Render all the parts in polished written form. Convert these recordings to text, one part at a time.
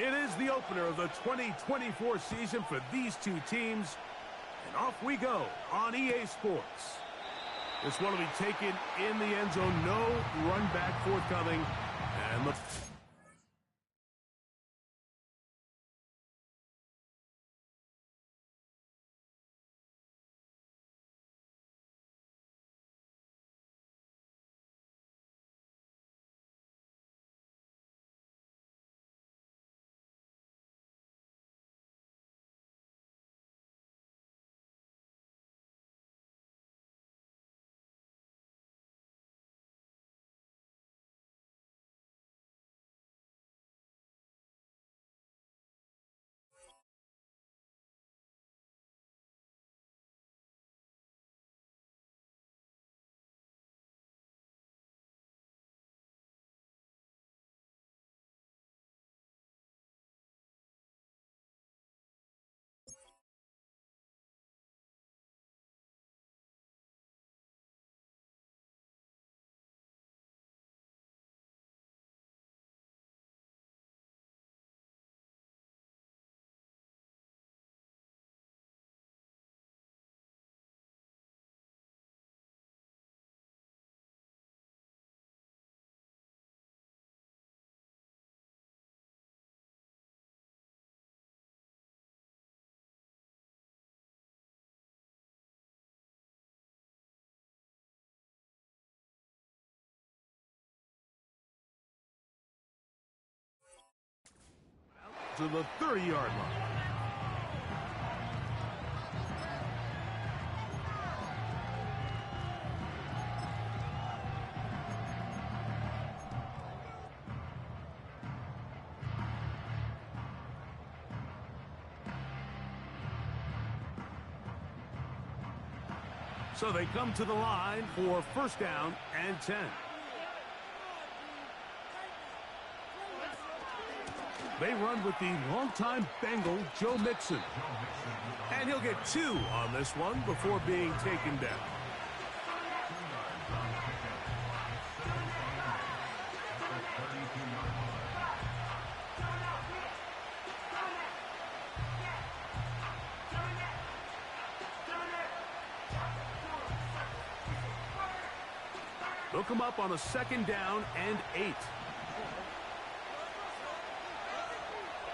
It is the opener of the 2024 season for these two teams. And off we go on EA Sports. This one will be taken in the end zone. No run back forthcoming. And the... to the 30-yard line. So they come to the line for first down and 10. They run with the longtime Bengal, Joe Mixon. And he'll get 2 on this one before being taken down. They'll come up on a second down and 8.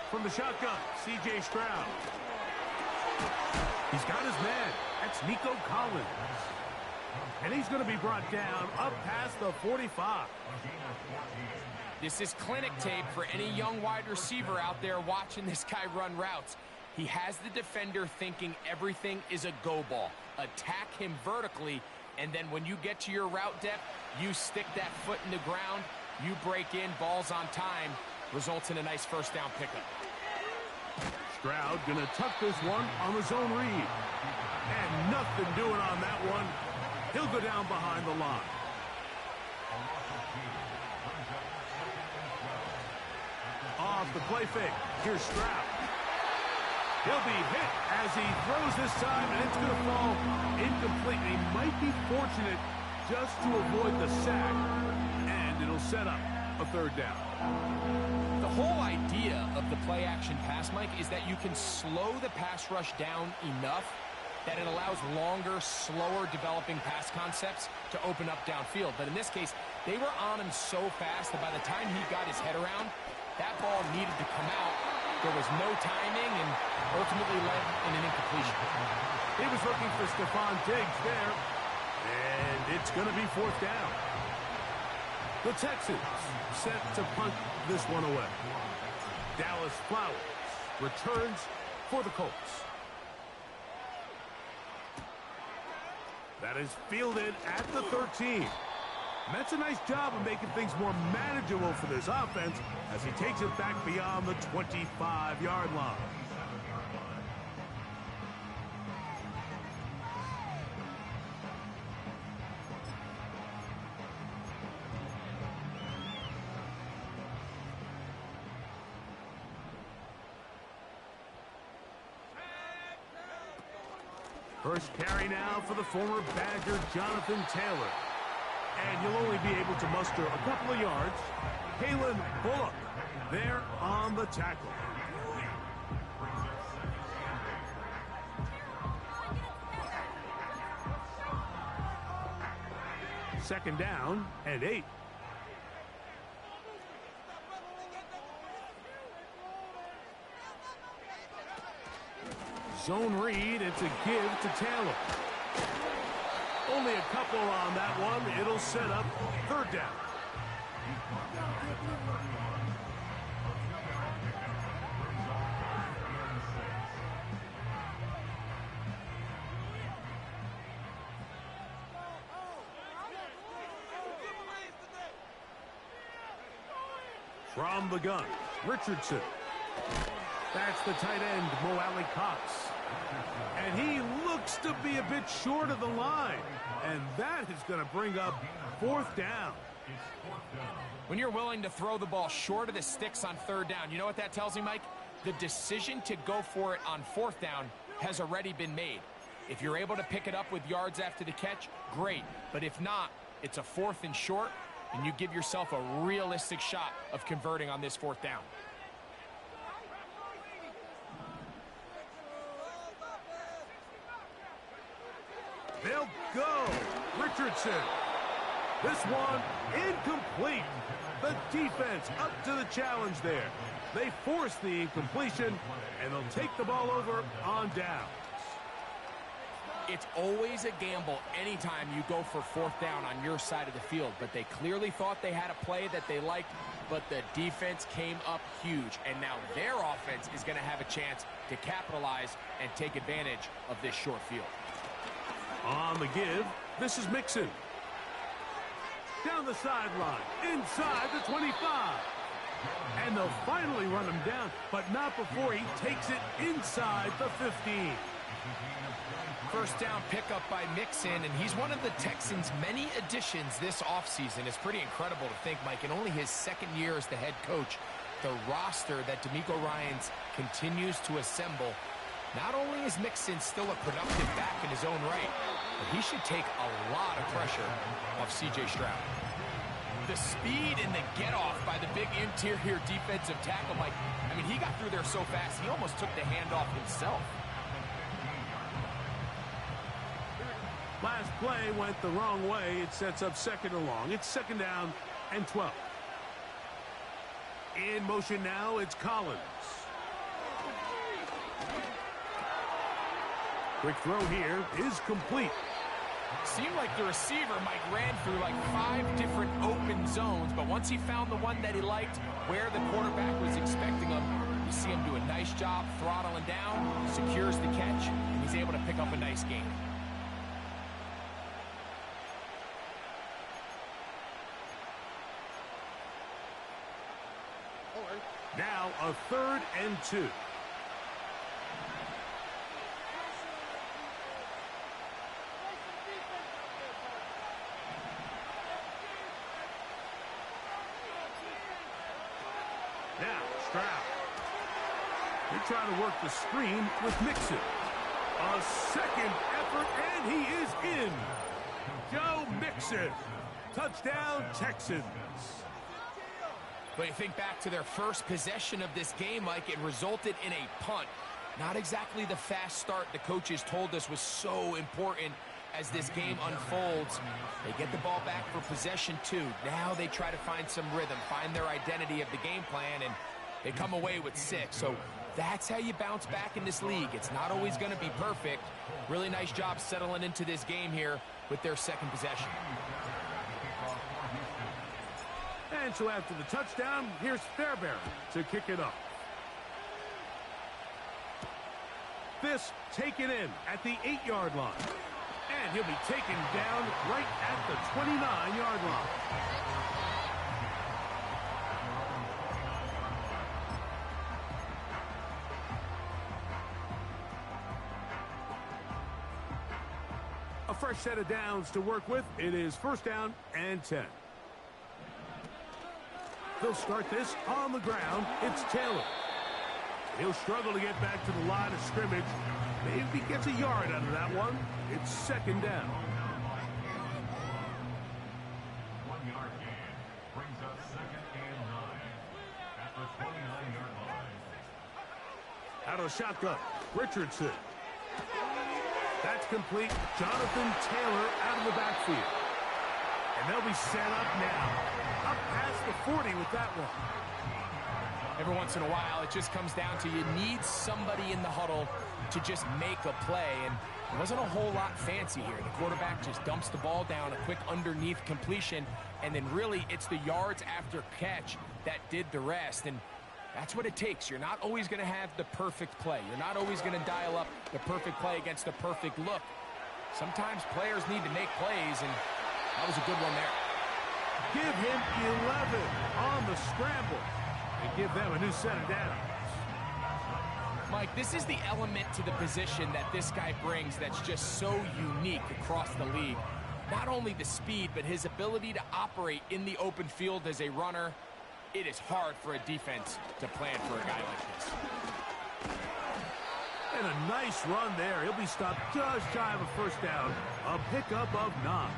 From the shotgun, C.J. Stroud. He's got his man. That's Nico Collins. And he's going to be brought down up past the 45. This is clinic tape for any young wide receiver out there watching this guy run routes. He has the defender thinking everything is a go ball. Attack him vertically, and then when you get to your route depth, you stick that foot in the ground, you break in, balls on time, results in a nice first down pickup. Stroud going to tuck this one on the zone read. And nothing doing on that one. He'll go down behind the line. Off the play fake. Here's Stroud. He'll be hit as he throws this time, and it's going to fall incomplete. He might be fortunate just to avoid the sack, and it'll set up a third down. The whole idea of the play-action pass, Mike, is that you can slow the pass rush down enough that it allows longer, slower developing pass concepts to open up downfield. But in this case, they were on him so fast that by the time he got his head around, that ball needed to come out. There was no timing and ultimately led in an incompletion. He was looking for Stephon Diggs there, and it's going to be fourth down. The Texans set to punt this one away. Dallas Flowers returns for the Colts. That is fielded at the 13. That's a nice job of making things more manageable for this offense as he takes it back beyond the 25-yard line. First carry now for the former Badger, Jonathan Taylor. And he'll only be able to muster a couple of yards. Kalen Bullock there on the tackle. Second down and 8. Zone read, it's a give to Taylor. Only a couple on that one. It'll set up third down. From the gun, Richardson. That's the tight end, Mo Alley Cox. And he looks to be a bit short of the line. And that is going to bring up fourth down. When you're willing to throw the ball short of the sticks on third down, you know what that tells me, Mike? The decision to go for it on fourth down has already been made. If you're able to pick it up with yards after the catch, great. But if not, it's a fourth and short, and you give yourself a realistic shot of converting on this fourth down. They'll go. Richardson. This one incomplete. The defense up to the challenge there. They force the incompletion, and they'll take the ball over on down. It's always a gamble anytime you go for fourth down on your side of the field, but they clearly thought they had a play that they liked, but the defense came up huge, and now their offense is going to have a chance to capitalize and take advantage of this short field. On the give, this is Mixon. Down the sideline, inside the 25. And they'll finally run him down, but not before he takes it inside the 15. First down pickup by Mixon, and he's one of the Texans' many additions this offseason. It's pretty incredible to think, Mike, in only his second year as the head coach, the roster that DeMeco Ryans continues to assemble. Not only is Mixon still a productive back in his own right, but he should take a lot of pressure off C.J. Stroud. The speed and the get-off by the big interior defensive tackle, Mike. I mean, he got through there so fast, he almost took the handoff himself. Last play went the wrong way. It sets up second and long. It's second down and 12. In motion now, it's Collins. Quick throw here is complete. Seemed like the receiver, Mike, ran through like 5 different open zones, but once he found the one that he liked, where the quarterback was expecting him, you see him do a nice job throttling down, secures the catch, and he's able to pick up a nice gain. Now a third and 2. Now Stroud. They're trying to work the screen with Mixon. A second effort, and he is in. Joe Mixon. Touchdown, Texans. But you think back to their first possession of this game, Mike, it resulted in a punt. Not exactly the fast start the coaches told us was so important as this game unfolds. They get the ball back for possession 2. Now they try to find some rhythm, find their identity of the game plan, and they come away with 6. So that's how you bounce back in this league. It's not always going to be perfect. Really nice job settling into this game here with their second possession. And so after the touchdown, here's Fairbairn to kick it off. This taken in at the 8-yard line. And he'll be taken down right at the 29-yard line. A fresh set of downs to work with. It is first down and 10. They'll start this on the ground. It's Taylor. He'll struggle to get back to the line of scrimmage. Maybe he gets a yard out of that one. It's second down. 1-yard gain brings up second and 9. out of the shotgun. Richardson. That's complete. Jonathan Taylor out of the backfield. And they'll be set up now. Up past the 40 with that one. Every once in a while, it just comes down to you need somebody in the huddle to just make a play. And it wasn't a whole lot fancy here. The quarterback just dumps the ball down, a quick underneath completion, and then really it's the yards after catch that did the rest. And that's what it takes. You're not always going to have the perfect play. You're not always going to dial up the perfect play against the perfect look. Sometimes players need to make plays, and that was a good one there. Give him 11 on the scramble and give them a new set of downs. Mike, this is the element to the position that this guy brings that's just so unique across the league. Not only the speed, but his ability to operate in the open field as a runner. It is hard for a defense to plan for a guy like this. And a nice run there. He'll be stopped just shy of a first down. A pickup of 9.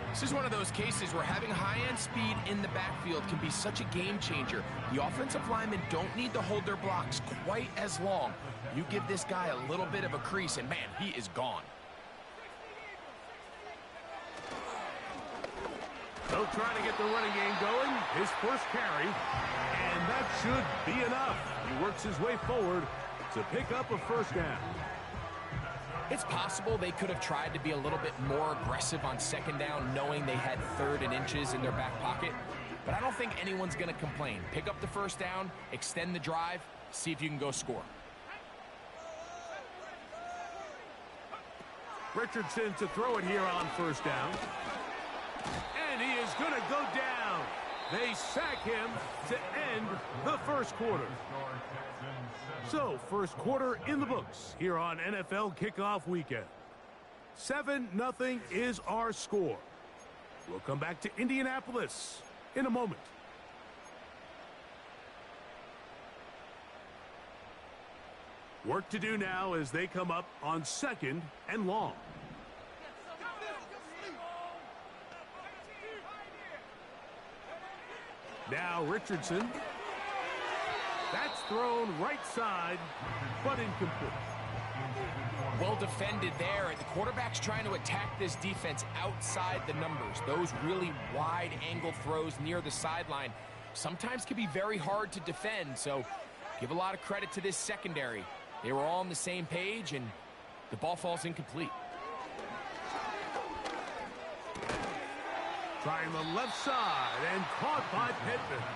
This is one of those cases where having high-end speed in the backfield can be such a game changer. The offensive linemen don't need to hold their blocks quite as long. You give this guy a little bit of a crease, and man, he is gone. They'll try to get the running game going. His first carry, and that should be enough. He works his way forward to pick up a first down. It's possible they could have tried to be a little bit more aggressive on second down, knowing they had 3rd and inches in their back pocket. But I don't think anyone's going to complain. Pick up the first down, extend the drive, see if you can go score. Richardson to throw it here on first down. And he is going to go down. They sack him to end the first quarter. So, first quarter in the books here on NFL Kickoff Weekend. 7-0 is our score. We'll come back to Indianapolis in a moment. Work to do now as they come up on 2nd and long. Now Richardson. That's thrown right side, but incomplete. Well defended there. The quarterback's trying to attack this defense outside the numbers. Those really wide angle throws near the sideline sometimes can be very hard to defend, so give a lot of credit to this secondary. They were all on the same page, and the ball falls incomplete. Trying the left side and caught by Pittman.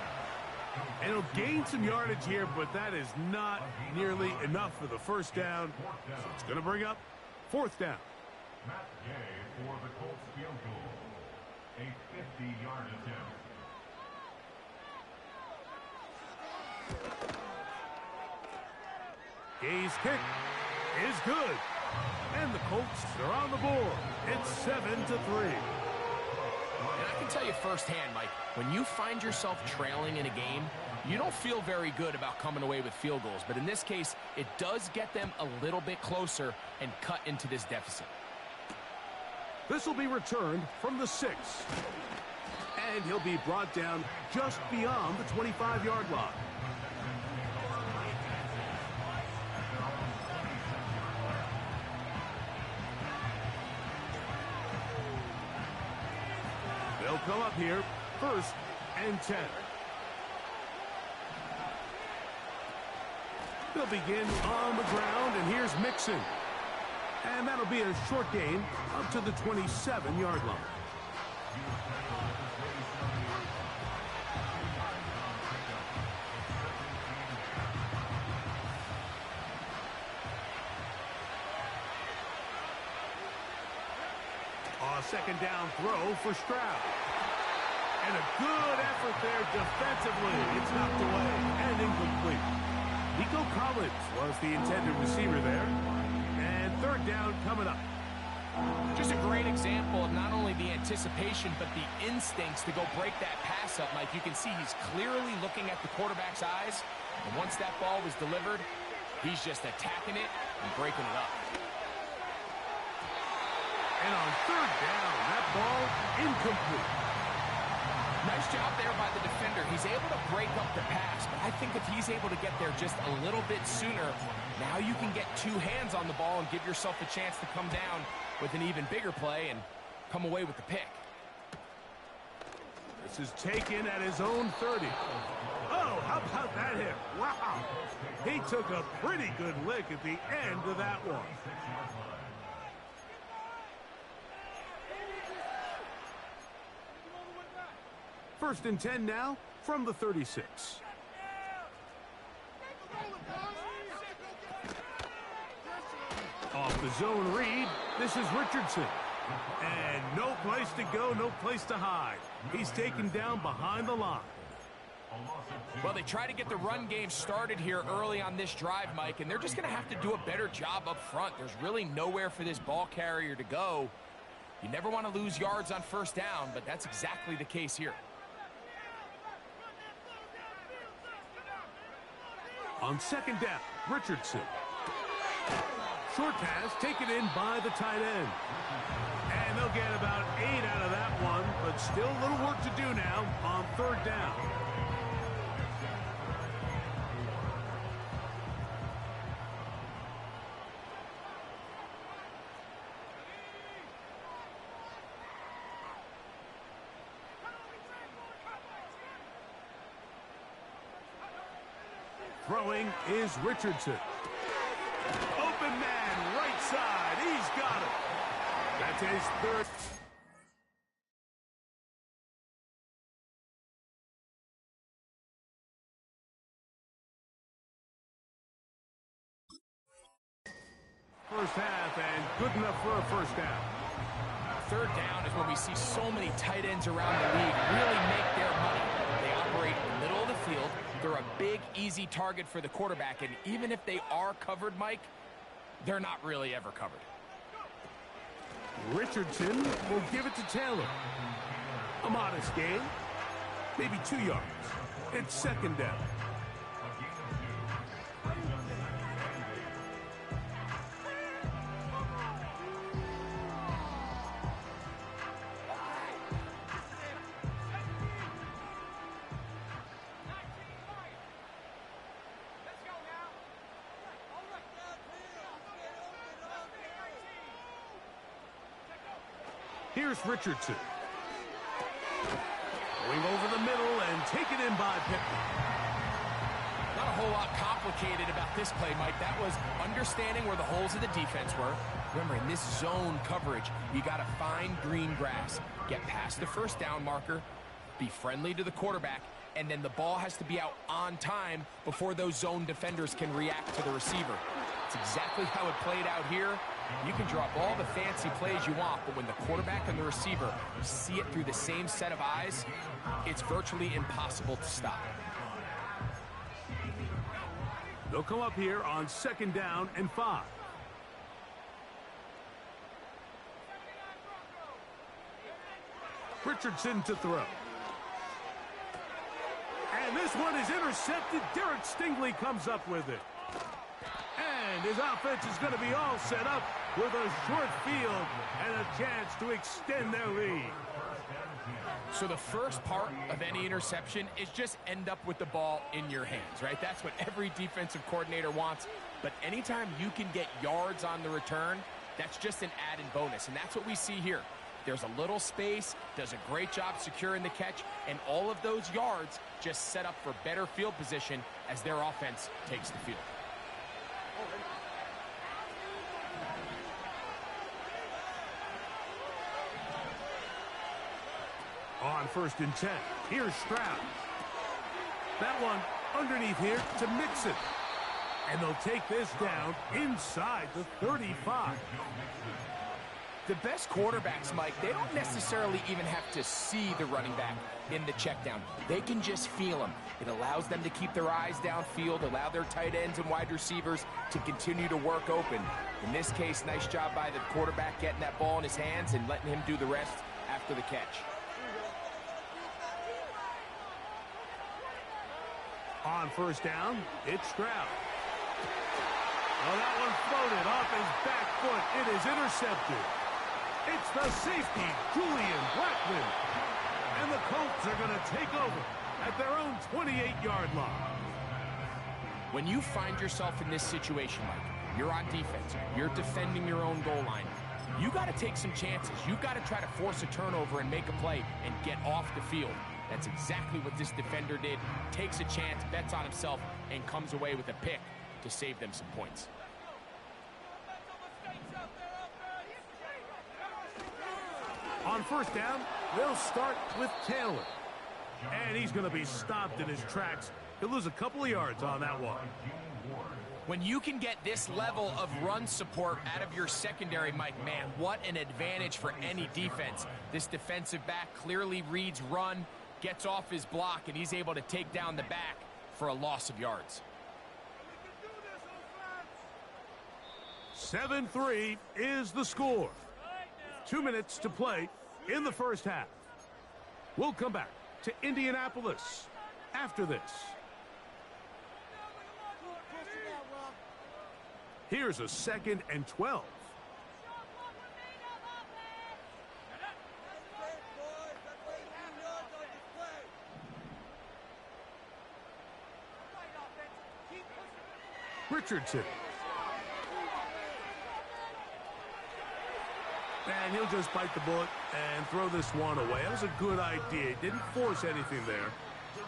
And he'll gain some yardage here, but that is not nearly enough for the first down. So it's going to bring up 4th down. Matt Gay for the Colts field goal. A 50-yard attempt. Gay's kick is good. And the Colts are on the board. It's 7-3. And I can tell you firsthand, Mike, when you find yourself trailing in a game, you don't feel very good about coming away with field goals. But in this case, it does get them a little bit closer and cut into this deficit. This will be returned from the 6. And he'll be brought down just beyond the 25-yard line. They'll come up here, 1st and 10. They'll begin on the ground, and here's Mixon. And that'll be a short gain up to the 27-yard line. A second down throw for Stroud. And a good effort there defensively. It's knocked away and incomplete. Nico Collins was the intended receiver there. And 3rd down coming up. Just a great example of not only the anticipation, but the instincts to go break that pass up, Mike. You can see he's clearly looking at the quarterback's eyes. And once that ball was delivered, he's just attacking it and breaking it up. And on 3rd down, that ball incomplete. Nice job there by the defender. He he's able to break up the pass, but I think if he's able to get there just a little bit sooner, now you can get two hands on the ball and give yourself a chance to come down with an even bigger play and come away with the pick. This is taken at his own 30. Oh, how about that hit? Wow. He took a pretty good lick at the end of that one. First and 10 now from the 36. Off the zone read, this is Richardson. And no place to go, no place to hide. He's taken down behind the line. Well, they try to get the run game started here early on this drive, Mike, and they're just going to have to do a better job up front. There's really nowhere for this ball carrier to go. You never want to lose yards on first down, but that's exactly the case here. On second down, Richardson. Short pass taken in by the tight end. And they'll get about 8 out of that one, but still a little work to do now on third down. Throwing is Richardson. Open man, right side. He's got it. That's his third. First half and good enough for a first down. Third down is when we see so many tight ends around the league really make their money. They operate in the middle of the field. They're a big, easy target for the quarterback, and even if they are covered, Mike, they're not really ever covered. Richardson will give it to Taylor. A modest gain, maybe 2 yards. It's second down. Here's Richardson. Going over the middle and taken in by Pittman. Not a whole lot complicated about this play, Mike. That was understanding where the holes of the defense were. Remember, in this zone coverage, you got to find green grass, get past the first down marker, be friendly to the quarterback, and then the ball has to be out on time before those zone defenders can react to the receiver. It's exactly how it played out here. You can draw up all the fancy plays you want, but when the quarterback and the receiver see it through the same set of eyes, it's virtually impossible to stop. They'll come up here on second down and 5. Richardson to throw. And this one is intercepted. Derek Stingley comes up with it. And his offense is going to be all set up with a short field and a chance to extend their lead. So the first part of any interception is just end up with the ball in your hands, right? That's what every defensive coordinator wants. But anytime you can get yards on the return, that's just an added bonus. And that's what we see here. There's a little space, does a great job securing the catch, and all of those yards just set up for better field position as their offense takes the field. On first and 10, here's Stroud. That one underneath here to Mixon. And they'll take this down inside the 35. The best quarterbacks, Mike, they don't necessarily even have to see the running back in the check down. They can just feel him. It allows them to keep their eyes downfield, allow their tight ends and wide receivers to continue to work open. In this case, nice job by the quarterback getting that ball in his hands and letting him do the rest after the catch. On first down, it's Stroud. Oh, that one floated off his back foot. It is intercepted. It's the safety, Julian Blackman. And the Colts are going to take over at their own 28-yard line. When you find yourself in this situation, Mike, you're on defense, you're defending your own goal line, you got to take some chances. You got to try to force a turnover and make a play and get off the field. That's exactly what this defender did. Takes a chance, bets on himself, and comes away with a pick to save them some points. On first down, they'll start with Taylor. And he's going to be stopped in his tracks. He'll lose a couple of yards on that one. When you can get this level of run support out of your secondary, Mike, man, what an advantage for any defense. This defensive back clearly reads run, gets off his block, and he's able to take down the back for a loss of yards. 7-3 is the score. 2 minutes to play in the first half. We'll come back to Indianapolis after this. Here's a 2nd and 12. Richardson. And he'll just bite the bullet and throw this one away. That was a good idea. Didn't force anything there.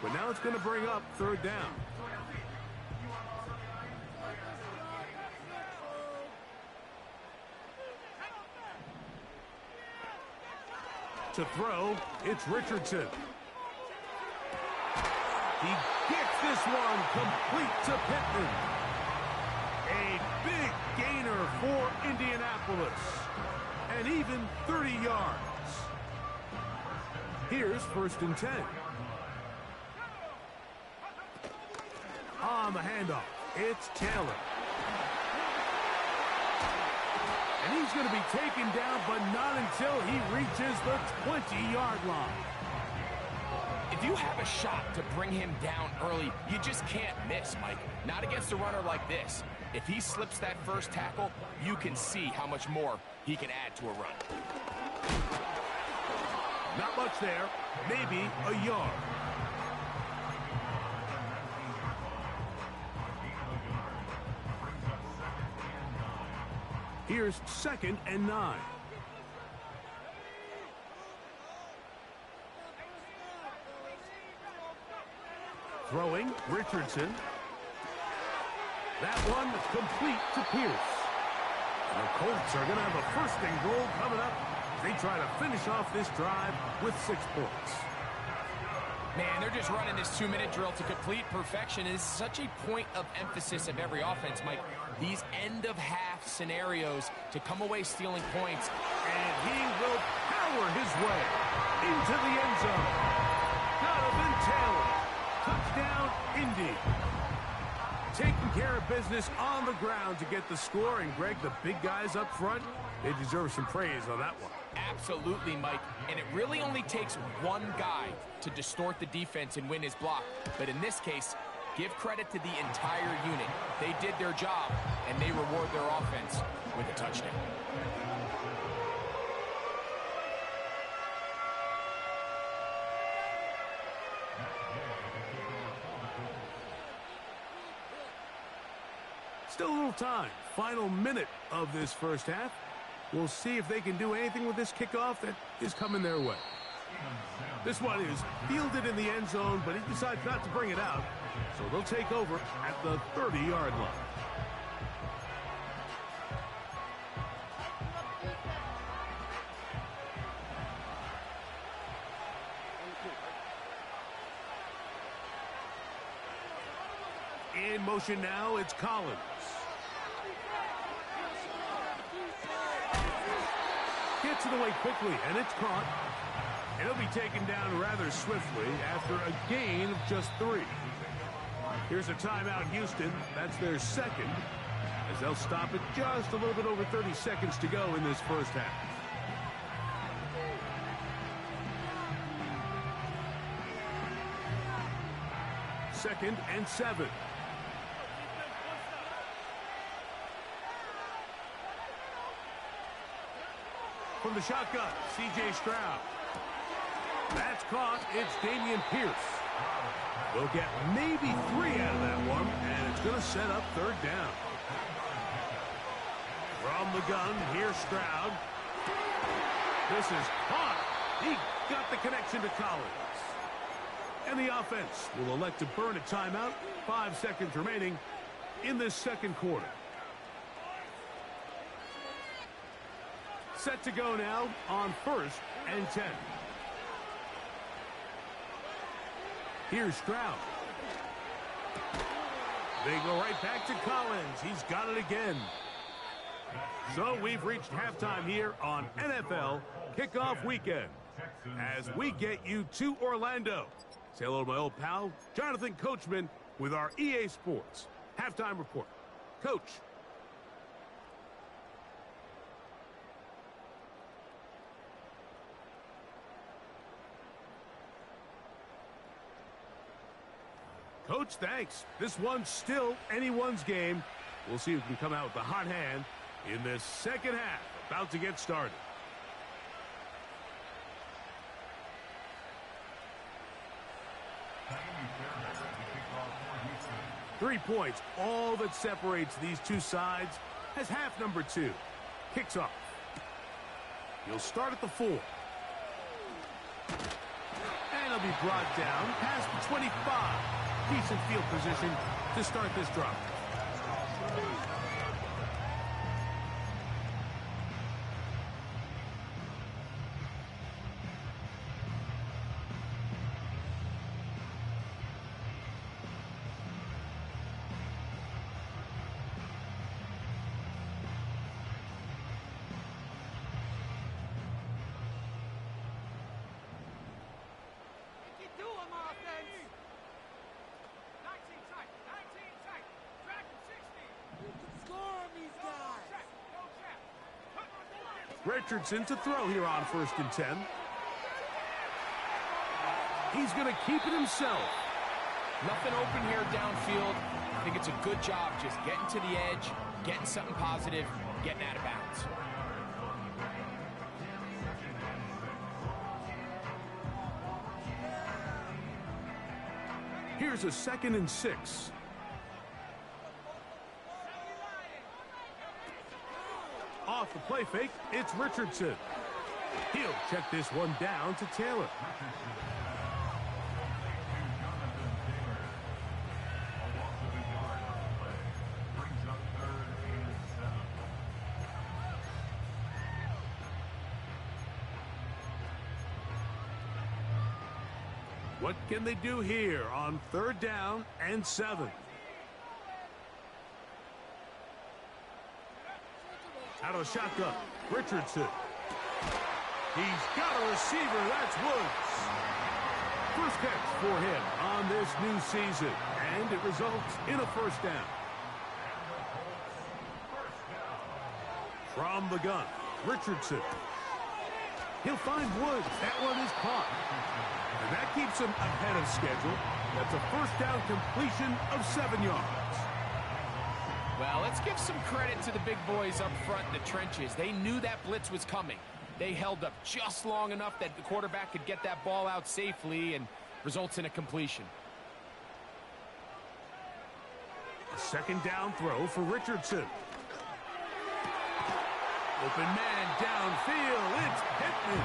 But now it's going to bring up 3rd down. To throw, it's Richardson. He gets this one complete to Pittman. A big gainer for Indianapolis. And even 30 yards. Here's 1st and 10. On the handoff, it's Taylor. And he's going to be taken down, but not until he reaches the 20-yard line. If you have a shot to bring him down early, you just can't miss, Mike. Not against a runner like this. If he slips that first tackle, you can see how much more he can add to a run. Not much there. Maybe a yard. Here's 2nd and 9. Throwing, Richardson. That one complete to Pierce. And the Colts are going to have a 1st and goal coming up as they try to finish off this drive with 6 points. Man, they're just running this 2-minute drill to complete perfection. It is such a point of emphasis of every offense, Mike. These end-of-half scenarios to come away stealing points. And he will power his way into the end zone. Donovan Taylor. Touchdown, Indy. Taking care of business on the ground to get the score. And, Greg, the big guys up front, they deserve some praise on that one. Absolutely, Mike. And it really only takes one guy to distort the defense and win his block. But in this case, give credit to the entire unit. They did their job, and they reward their offense with a touchdown. Still a little time. Final minute of this first half. We'll see if they can do anything with this kickoff that is coming their way. This one is fielded in the end zone, but he decides not to bring it out. So they'll take over at the 30-yard line. In motion now, it's Collins. Gets it away quickly, and it's caught. And he'll be taken down rather swiftly after a gain of just 3. Here's a timeout, Houston. That's their 2nd, as they'll stop it just a little bit over 30 seconds to go in this first half. Second and 7. From the shotgun, C.J. Stroud. That's caught. It's Dameon Pierce. They'll get maybe 3 out of that one, and it's going to set up third down. From the gun, here's Stroud. This is caught. He got the connection to Collins. And the offense will elect to burn a timeout. 5 seconds remaining in this second quarter. Set to go now on 1st and 10. Here's Stroud. They go right back to Collins. He's got it again. So we've reached halftime here on NFL Kickoff Weekend as we get you to Orlando. Say hello to my old pal, Jonathan Coachman, with our EA Sports Halftime Report. Coach. Coach, thanks. This one's still anyone's game. We'll see who can come out with the hot hand in this second half. About to get started. Three points, all that separates these two sides, as half number 2 kicks off. He'll start at the 4. And he'll be brought down past the 25. Decent field position to start this drive. Richardson to throw here on 1st and 10. He's going to keep it himself. Nothing open here downfield. I think it's a good job just getting to the edge, getting something positive, getting out of bounds. Here's a 2nd and 6. Off the play fake, it's Richardson. He'll check this one down to Taylor. What can they do here on 3rd down and 7? Out of the shotgun, Richardson. He's got a receiver, that's Woods. First catch for him on this new season, and it results in a 1st down. From the gun, Richardson. He'll find Woods. That one is caught. And that keeps him ahead of schedule. That's a 1st down completion of 7 yards. Well, let's give some credit to the big boys up front in the trenches. They knew that blitz was coming. They held up just long enough that the quarterback could get that ball out safely and results in a completion. A 2nd down throw for Richardson. Open man downfield. It's Pittman.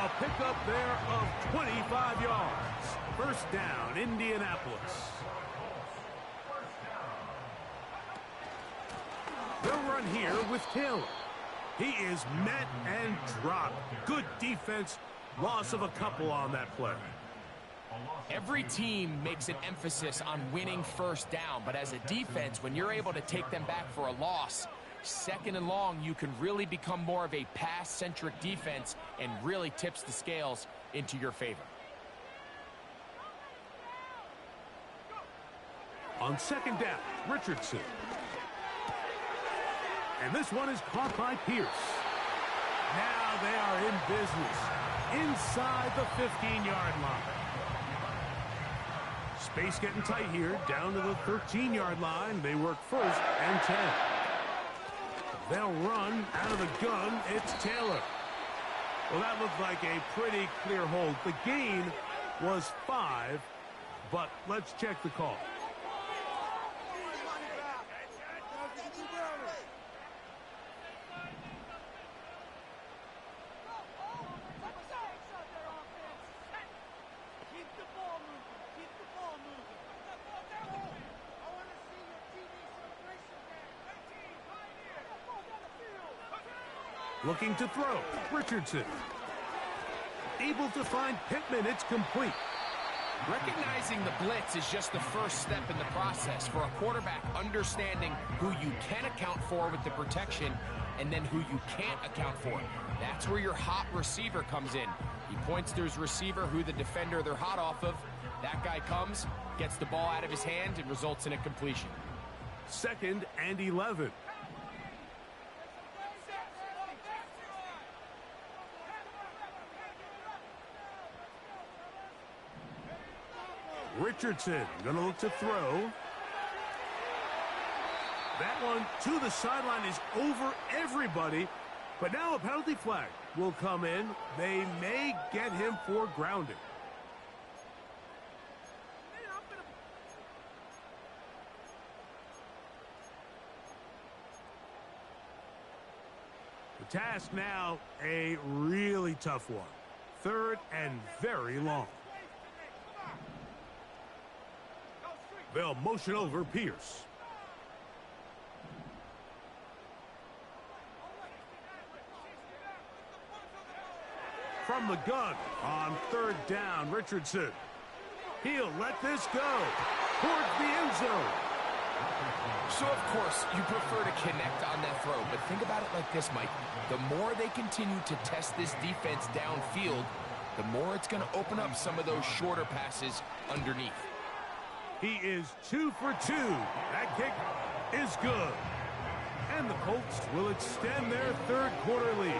A pickup there of 25 yards. 1st down, Indianapolis. They'll run here with Taylor. He is met and dropped. Good defense. Loss of a couple on that play. Every team makes an emphasis on winning 1st down, but as a defense, when you're able to take them back for a loss, 2nd and long, you can really become more of a pass-centric defense and really tips the scales into your favor. On 2nd down, Richardson. And this one is caught by Pierce. Now they are in business inside the 15-yard line. Space getting tight here, down to the 13-yard line. They work 1st and 10. They'll run out of the gun. It's Taylor. Well, that looked like a pretty clear hold. The gain was 5, but let's check the call. Looking to throw. Richardson. Able to find Pittman. It's complete. Recognizing the blitz is just the first step in the process for a quarterback, understanding who you can account for with the protection and then who you can't account for. That's where your hot receiver comes in. He points to his receiver, who the defender they're hot off of. That guy comes, gets the ball out of his hand, and results in a completion. 2nd and 11. Richardson going to look to throw. That one to the sideline is over everybody. But now a penalty flag will come in. They may get him for grounding. The task now, a really tough one. 3rd and very long. They'll motion over Pierce. From the gun on 3rd down, Richardson. He'll let this go towards the end zone. So, of course, you prefer to connect on that throw, but think about it like this, Mike. The more they continue to test this defense downfield, the more it's going to open up some of those shorter passes underneath. He is 2 for 2. That kick is good. And the Colts will extend their 3rd quarter lead.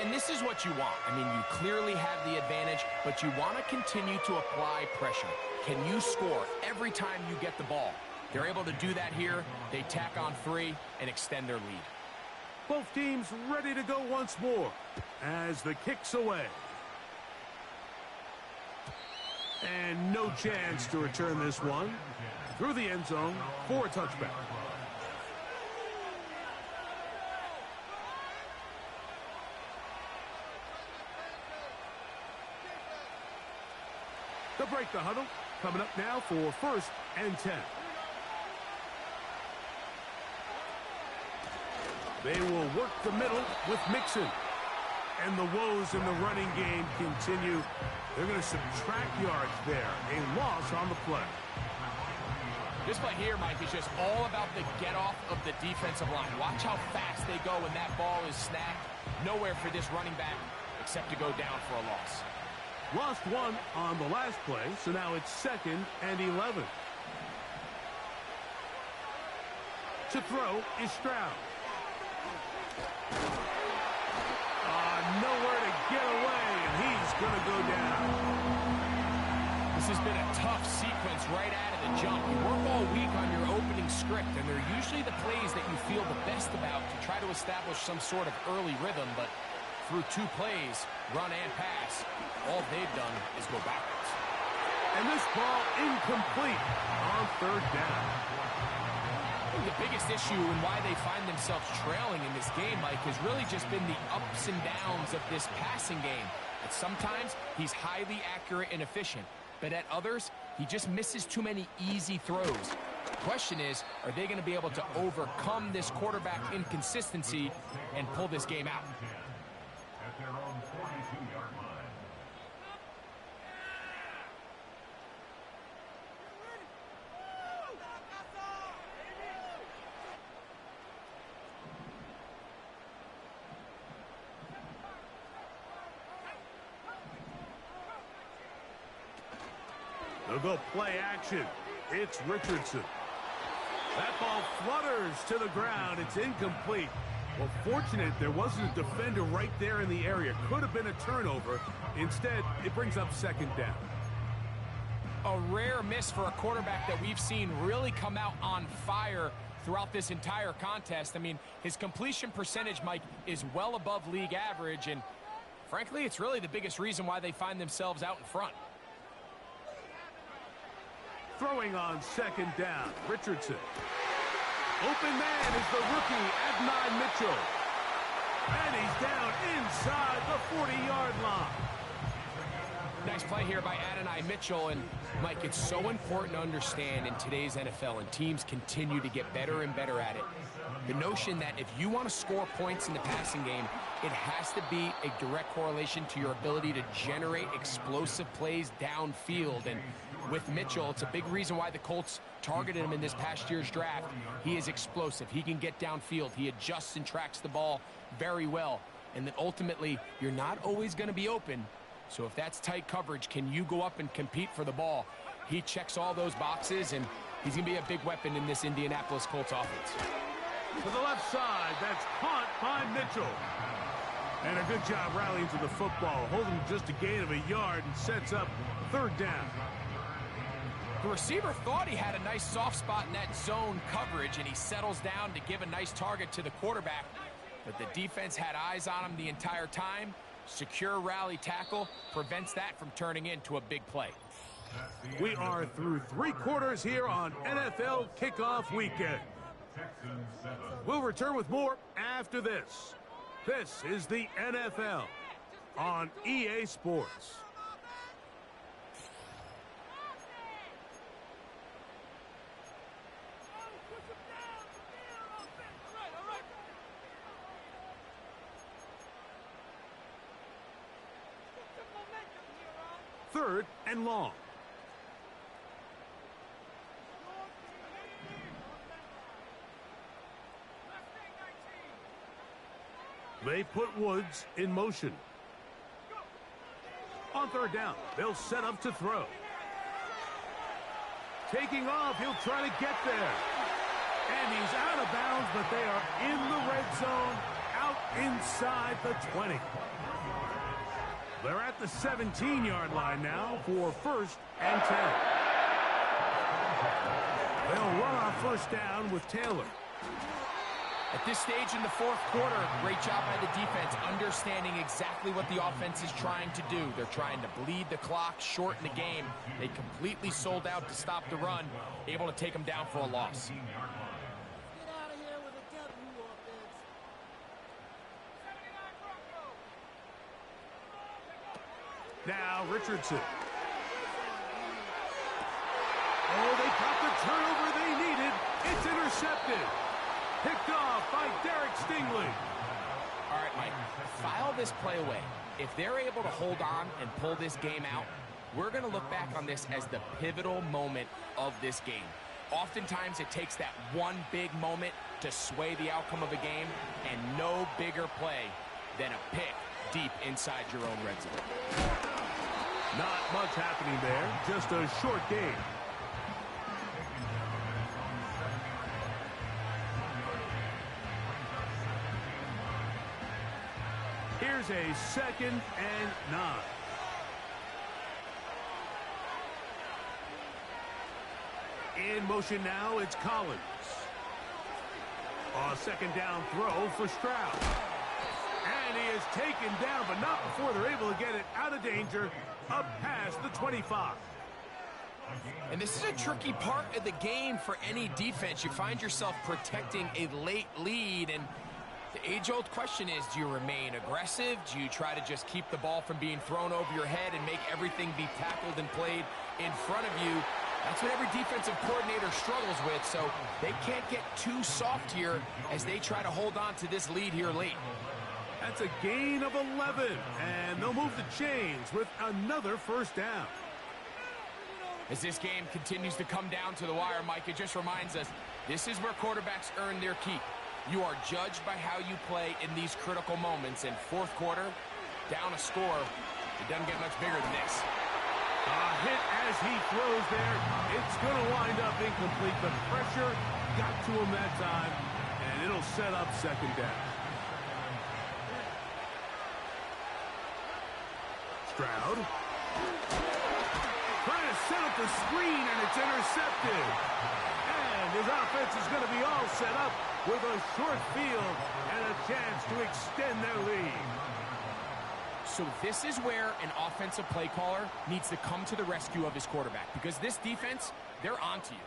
And this is what you want. I mean, you clearly have the advantage, but you want to continue to apply pressure. Can you score every time you get the ball? They're able to do that here. They tack on 3 and extend their lead. Both teams ready to go once more as the kick's away. And no chance to return this one through the end zone for a touchback. To break the huddle, coming up now for 1st and 10. They will work the middle with Mixon. And the woes in the running game continue. They're going to subtract yards there. A loss on the play. This play here, Mike, is just all about the get-off of the defensive line. Watch how fast they go when that ball is snapped. Nowhere for this running back except to go down for a loss. Lost 1 on the last play, so now it's 2nd and 11. To throw is Stroud. Nowhere to get away, and he's going to go down. This has been a tough sequence right out of the jump. You work all week on your opening script, and they're usually the plays that you feel the best about to try to establish some sort of early rhythm, but through 2 plays, run and pass, all they've done is go backwards. And this ball incomplete on 3rd down. The biggest issue and why they find themselves trailing in this game, Mike, has really just been the ups and downs of this passing game. And sometimes he's highly accurate and efficient, but at others, he just misses too many easy throws. The question is, are they going to be able to overcome this quarterback inconsistency and pull this game out? At their own 42-yard line. They'll go play action. It's Richardson. That ball flutters to the ground. It's incomplete. Well, fortunate there wasn't a defender right there in the area. Could have been a turnover. Instead, it brings up 2nd down. A rare miss for a quarterback that we've seen really come out on fire throughout this entire contest. I mean, his completion percentage, Mike, is well above league average, and frankly, it's really the biggest reason why they find themselves out in front. Throwing on second down, Richardson. Open man is the rookie, Adonai Mitchell. And he's down inside the 40-yard line. Nice play here by Adonai Mitchell. And, Mike, it's so important to understand in today's NFL, and teams continue to get better and better at it, the notion that if you want to score points in the passing game, it has to be a direct correlation to your ability to generate explosive plays downfield. And with Mitchell, it's a big reason why the Colts targeted him in this past year's draft. He is explosive. He can get downfield. He adjusts and tracks the ball very well. And then ultimately, you're not always going to be open. So if that's tight coverage, can you go up and compete for the ball? He checks all those boxes, and he's going to be a big weapon in this Indianapolis Colts offense. To the left side, that's caught by Mitchell. And a good job rallying to the football, holding just a gain of a yard and sets up third down. The receiver thought he had a nice soft spot in that zone coverage, and he settles down to give a nice target to the quarterback. But the defense had eyes on him the entire time. Secure rally tackle prevents that from turning into a big play. We are through 3 quarters here on NFL Kickoff Weekend. We'll return with more after this. This is the NFL on EA Sports. Third and long. They put Woods in motion. On third down, they'll set up to throw. Taking off, he'll try to get there. And he's out of bounds, but they are in the red zone, out inside the 20. They're at the 17-yard line now for first and 10. They'll run on first down with Taylor. At this stage in the fourth quarter, great job by the defense, understanding exactly what the offense is trying to do. They're trying to bleed the clock, shorten the game. They completely sold out to stop the run, able to take them down for a loss. Now Richardson. Oh, they got the turnover they needed. It's intercepted. Picked off by Derek Stingley. All right, Mike, file this play away. If they're able to hold on and pull this game out, we're going to look back on this as the pivotal moment of this game. Oftentimes, it takes that one big moment to sway the outcome of a game, and no bigger play than a pick deep inside your own red zone. Not much happening there, just a short game. Here's a 2nd and 9. In motion now, it's Collins. A 2nd down throw for Stroud. And he is taken down, but not before they're able to get it out of danger, up past the 25. And this is a tricky part of the game for any defense. You find yourself protecting a late lead, and the age-old question is, do you remain aggressive? Do you try to just keep the ball from being thrown over your head and make everything be tackled and played in front of you? That's what every defensive coordinator struggles with, so they can't get too soft here as they try to hold on to this lead here late. That's a gain of 11, and they'll move the chains with another first down. As this game continues to come down to the wire, Mike, it just reminds us, this is where quarterbacks earn their keep. You are judged by how you play in these critical moments. In fourth quarter, down a score, it doesn't get much bigger than this. A hit as he throws there. It's going to wind up incomplete. The pressure got to him that time, and it'll set up 2nd down. Stroud. Trying to set up the screen, and it's intercepted. And his offense is going to be all set up with a short field and a chance to extend their lead. So this is where an offensive play caller needs to come to the rescue of his quarterback, because this defense, they're onto you.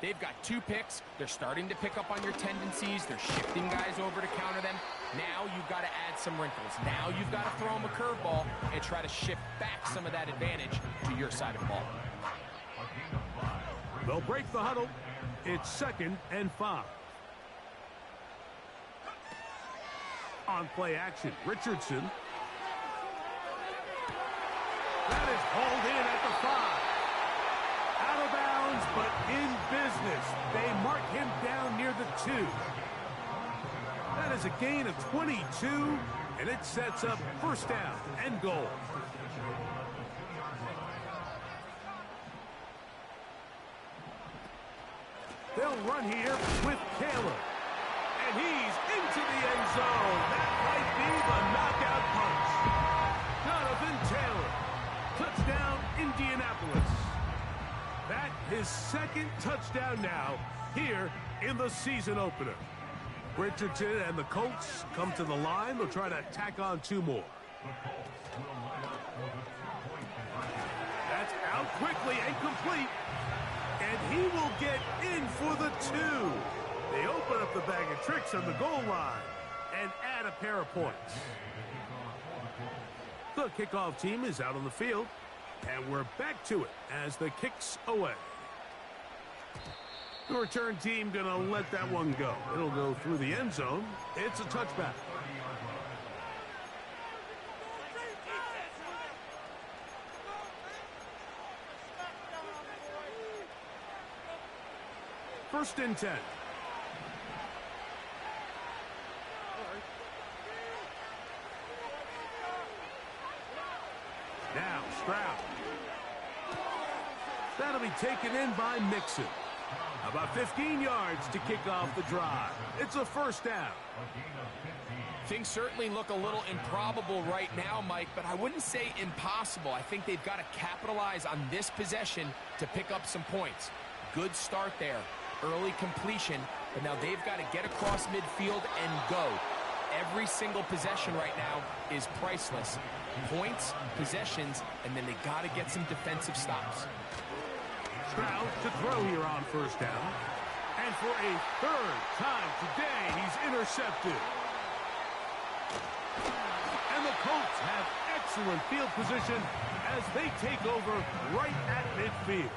They've got 2 picks. They're starting to pick up on your tendencies. They're shifting guys over to counter them. Now you've got to add some wrinkles. Now you've got to throw them a curveball and try to shift back some of that advantage to your side of the ball. They'll break the huddle. It's 2nd and 5. On play action, Richardson. That is hauled in at the 5. Out of bounds, but in business. They mark him down near the 2. That is a gain of 22, and it sets up 1st down and goal. They'll run here with Taylor. And he's into the end zone. That might be the knockout punch. Jonathan Taylor. Touchdown, Indianapolis. That his 2nd touchdown now here in the season opener. Richardson and the Colts come to the line. They'll try to tack on 2 more. That's out quickly and complete. And he will get in for the 2. They open up the bag of tricks on the goal line and add a pair of points. The kickoff team is out on the field, and we're back to it as the kick's away. The return team going to let that one go. It'll go through the end zone. It's a touchback. First and 10. Now Stroud. That'll be taken in by Mixon. About 15 yards to kick off the drive. It's a 1st down. Things certainly look a little improbable right now, Mike, but I wouldn't say impossible. I think they've got to capitalize on this possession to pick up some points. Good start there. Early completion, but now they've got to get across midfield and go. Every single possession right now is priceless. Points, possessions, and then they got to get some defensive stops. Stroud to throw here on 1st down. And for a 3rd time today, he's intercepted. And the Colts have excellent field position as they take over right at midfield.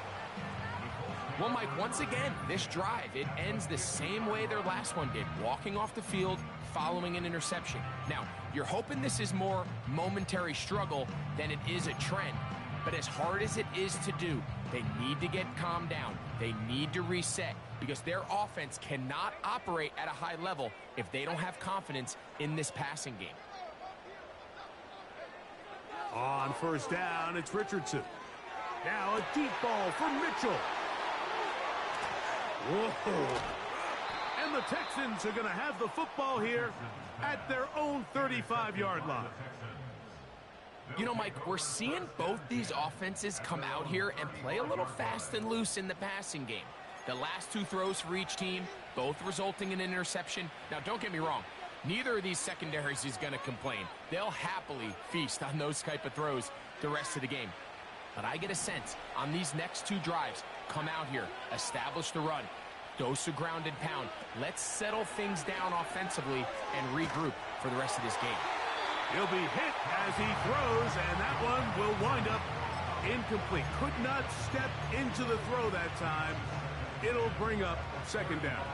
Well, Mike, once again, this drive, it ends the same way their last one did, walking off the field, following an interception. Now, you're hoping this is more momentary struggle than it is a trend. But as hard as it is to do, they need to get calmed down. They need to reset because their offense cannot operate at a high level if they don't have confidence in this passing game. On 1st down, it's Richardson. Now a deep ball for Mitchell. Whoa. And the Texans are going to have the football here at their own 35-yard line. You know, Mike, we're seeing both these offenses come out here and play a little fast and loose in the passing game. The last 2 throws for each team, both resulting in an interception. Now, don't get me wrong. Neither of these secondaries is going to complain. They'll happily feast on those type of throws the rest of the game. But I get a sense on these next 2 drives, come out here, establish the run, dose a ground and pound. Let's settle things down offensively and regroup for the rest of this game. He'll be hit as he throws, and that one will wind up incomplete. Could not step into the throw that time. It'll bring up 2nd down.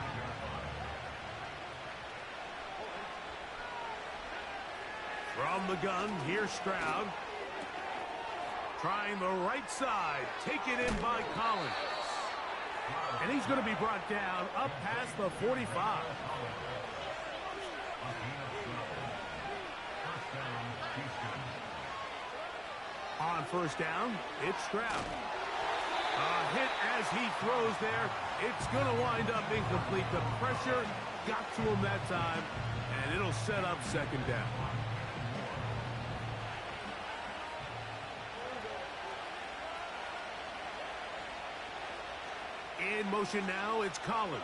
From the gun, here's Stroud. Trying the right side. Taken in by Collins. And he's going to be brought down up past the 45. On 1st down, it's Stroud. A hit as he throws there. It's going to wind up incomplete. The pressure got to him that time, and it'll set up 2nd down. In motion now, it's Collins.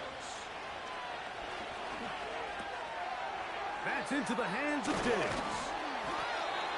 That's into the hands of Diggs.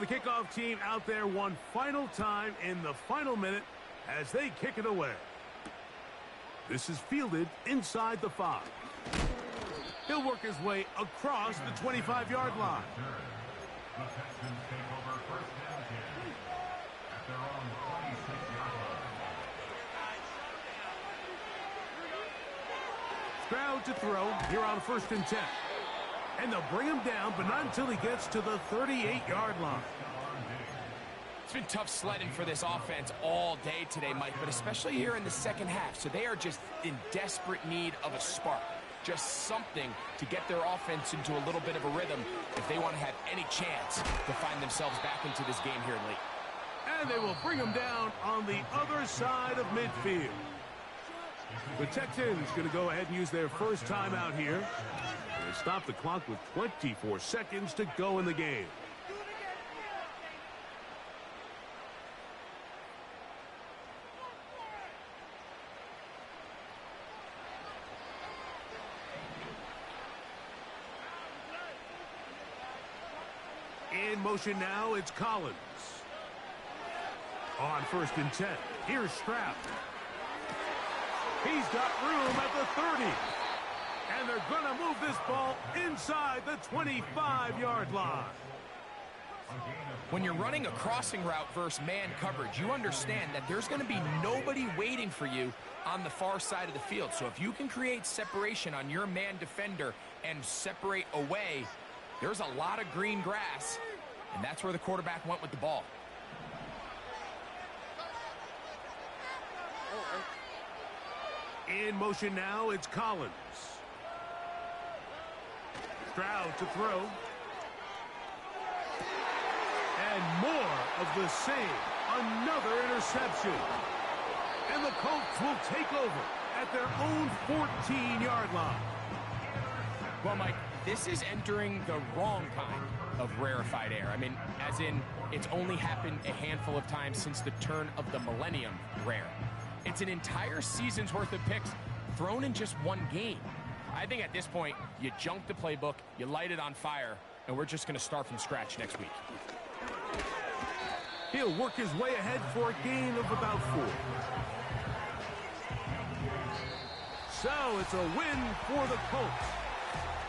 the kickoff team out there one final time in the final minute as they kick it away. This is fielded inside the 5. He'll work his way across the 25-yard line. The Texans take over first down here at their own 26-yard line. Stroud to throw here on 1st and 10. And they'll bring him down, but not until he gets to the 38-yard line. It's been tough sledding for this offense all day today, Mike, but especially here in the second half. So they are just in desperate need of a spark. Just something to get their offense into a little bit of a rhythm if they want to have any chance to find themselves back into this game here late. And they will bring him down on the other side of midfield. The Texans going to go ahead and use their first timeout here. They stop the clock with 24 seconds to go in the game. In motion now, it's Collins. On 1st and 10, here's Stroud. He's got room at the 30. And they're going to move this ball inside the 25-yard line. When you're running a crossing route versus man coverage, you understand that there's going to be nobody waiting for you on the far side of the field. So if you can create separation on your man defender and separate away, there's a lot of green grass, and that's where the quarterback went with the ball. In motion now, it's Collins. Stroud to throw. And more of the same. Another interception. And the Colts will take over at their own 14-yard line. Well, Mike, this is entering the wrong kind of rarefied air. I mean, as in, it's only happened a handful of times since the turn of the millennium rare. It's an entire season's worth of picks thrown in just one game. I think at this point, you junk the playbook, you light it on fire, and we're just going to start from scratch next week. He'll work his way ahead for a gain of about 4. So it's a win for the Colts.